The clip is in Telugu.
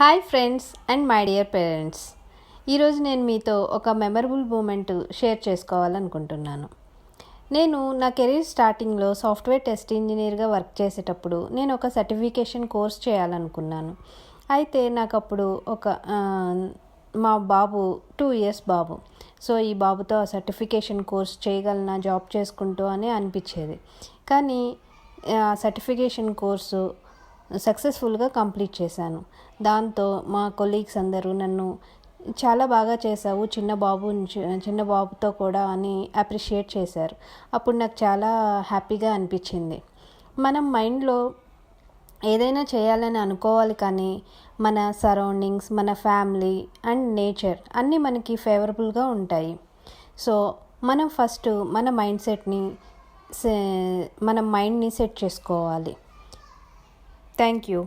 Hi friends and my dear parents, ఈరోజు నేను మీతో ఒక మెమరబుల్ మూమెంట్ షేర్ చేసుకోవాలనుకుంటున్నాను. నేను నా కెరీర్ స్టార్టింగ్లో సాఫ్ట్వేర్ టెస్ట్ ఇంజనీర్గా వర్క్ చేసేటప్పుడు నేను ఒక సర్టిఫికేషన్ కోర్స్ చేయాలనుకున్నాను. అయితే నాకు అప్పుడు మా బాబు 2 years బాబు. సో ఈ బాబుతో ఆ సర్టిఫికేషన్ కోర్స్ చేయగలనా జాబ్ చేసుకుంటూ అని అనిపించేది. కానీ ఆ సర్టిఫికేషన్ కోర్సు సక్సెస్ఫుల్గా కంప్లీట్ చేశాను. దాంతో మా కొలీగ్స్ అందరూ నన్ను చాలా బాగా చేసావు చిన్న బాబుతో కూడా అని అప్రిషియేట్ చేశారు. అప్పుడు నాకు చాలా హ్యాపీగా అనిపించింది. మనం మైండ్లో ఏదైనా చేయాలని అనుకోవాలి, కానీ మన సరౌండింగ్స్, మన ఫ్యామిలీ అండ్ నేచర్ అన్నీ మనకి ఫేవరబుల్గా ఉంటాయి. సో మనం ఫస్ట్ మన మైండ్ని సెట్ చేసుకోవాలి. Thank you.